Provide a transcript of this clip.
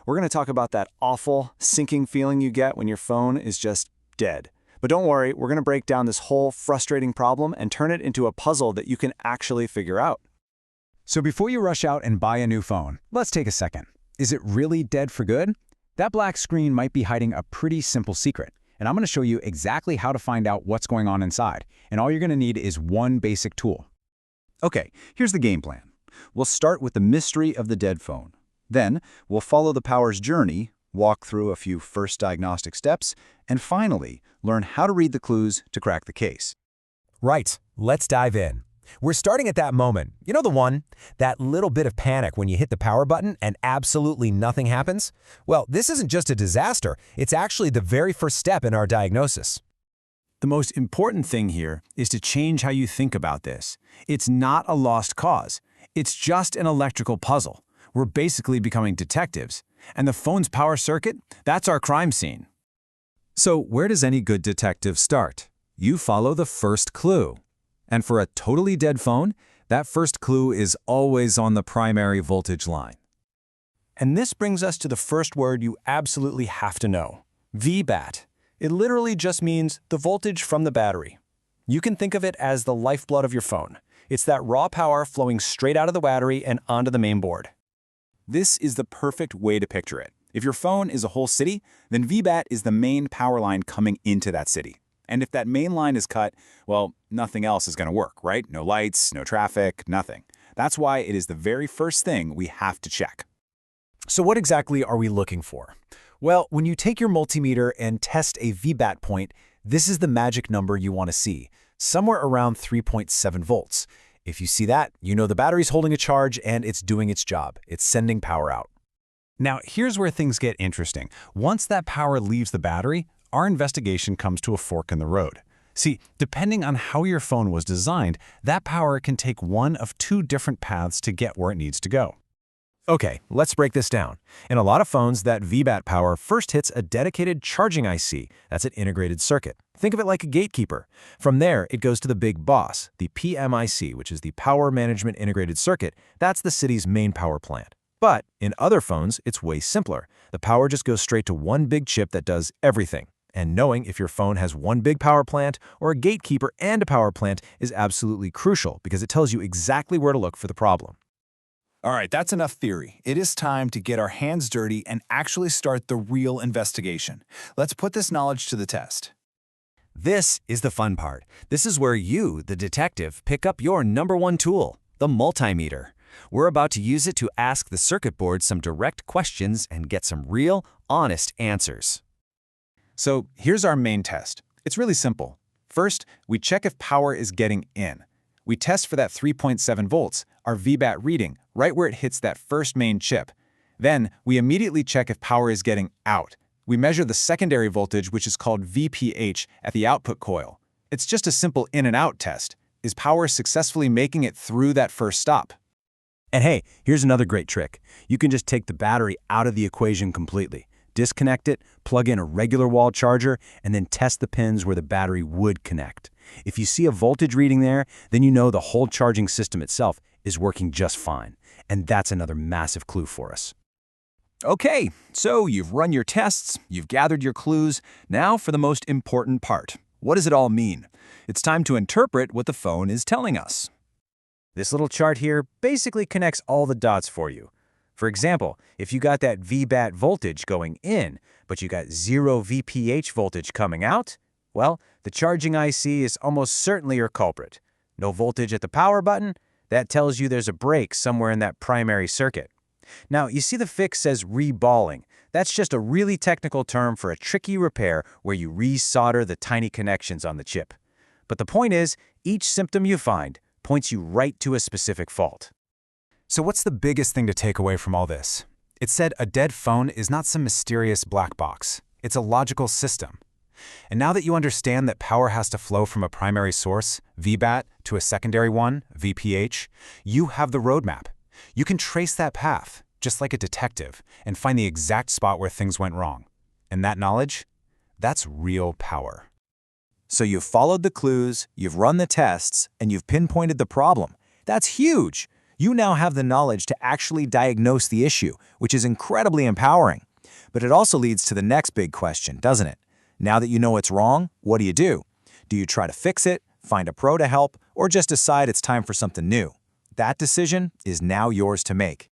We're going to talk about that awful, sinking feeling you get when your phone is just dead. But don't worry, we're going to break down this whole frustrating problem and turn it into a puzzle that you can actually figure out. So before you rush out and buy a new phone, let's take a second. Is it really dead for good? That black screen might be hiding a pretty simple secret, and I'm going to show you exactly how to find out what's going on inside, and all you're going to need is one basic tool. Okay, here's the game plan. We'll start with the mystery of the dead phone. Then, we'll follow the power's journey, walk through a few first diagnostic steps, and finally, learn how to read the clues to crack the case. Right, let's dive in. We're starting at that moment. You know the one? That little bit of panic when you hit the power button and absolutely nothing happens? Well, this isn't just a disaster. It's actually the very first step in our diagnosis. The most important thing here is to change how you think about this. It's not a lost cause. It's just an electrical puzzle. We're basically becoming detectives. And the phone's power circuit, that's our crime scene. So where does any good detective start? You follow the first clue. And for a totally dead phone, that first clue is always on the primary voltage line. And this brings us to the first word you absolutely have to know, VBAT. It literally just means the voltage from the battery. You can think of it as the lifeblood of your phone. It's that raw power flowing straight out of the battery and onto the main board. This is the perfect way to picture it. If your phone is a whole city, then VBAT is the main power line coming into that city. And if that main line is cut, well, nothing else is going to work, right? No lights, no traffic, nothing. That's why it is the very first thing we have to check. So what exactly are we looking for? Well, when you take your multimeter and test a VBAT point, this is the magic number you want to see, somewhere around 3.7 volts. If you see that, you know the battery's holding a charge and it's doing its job. It's sending power out. Now, here's where things get interesting. Once that power leaves the battery, our investigation comes to a fork in the road. See, depending on how your phone was designed, that power can take one of two different paths to get where it needs to go. Okay, let's break this down. In a lot of phones, that VBAT power first hits a dedicated charging IC. That's an integrated circuit. Think of it like a gatekeeper. From there, it goes to the big boss, the PMIC, which is the Power Management Integrated Circuit. That's the city's main power plant. But in other phones, it's way simpler. The power just goes straight to one big chip that does everything. And knowing if your phone has one big power plant or a gatekeeper and a power plant is absolutely crucial because it tells you exactly where to look for the problem. All right, that's enough theory. It is time to get our hands dirty and actually start the real investigation. Let's put this knowledge to the test. This is the fun part. This is where you, the detective, pick up your #1 tool, the multimeter. We're about to use it to ask the circuit board some direct questions and get some real, honest answers. So here's our main test. It's really simple. First, we check if power is getting in. We test for that 3.7 volts, our VBAT reading, right where it hits that first main chip. Then, we immediately check if power is getting out. We measure the secondary voltage, which is called VPH, at the output coil. It's just a simple in and out test. Is power successfully making it through that first stop? And hey, here's another great trick. You can just take the battery out of the equation completely. Disconnect it, plug in a regular wall charger, and then test the pins where the battery would connect. If you see a voltage reading there, then you know the whole charging system itself is working just fine. And that's another massive clue for us. Okay, so you've run your tests, you've gathered your clues. Now for the most important part. What does it all mean? It's time to interpret what the phone is telling us. This little chart here basically connects all the dots for you. For example, if you got that VBAT voltage going in, but you got 0 VPH voltage coming out, well, the charging IC is almost certainly your culprit. No voltage at the power button? That tells you there's a break somewhere in that primary circuit. Now, you see the fix says reballing. That's just a really technical term for a tricky repair where you resolder the tiny connections on the chip. But the point is, each symptom you find points you right to a specific fault. So what's the biggest thing to take away from all this? It said a dead phone is not some mysterious black box. It's a logical system. And now that you understand that power has to flow from a primary source, VBAT, to a secondary one, VPH, you have the roadmap. You can trace that path, just like a detective, and find the exact spot where things went wrong. And that knowledge, that's real power. So you've followed the clues, you've run the tests, and you've pinpointed the problem. That's huge! You now have the knowledge to actually diagnose the issue, which is incredibly empowering. But it also leads to the next big question, doesn't it? Now that you know what's wrong, what do? Do you try to fix it, find a pro to help, or just decide it's time for something new? That decision is now yours to make.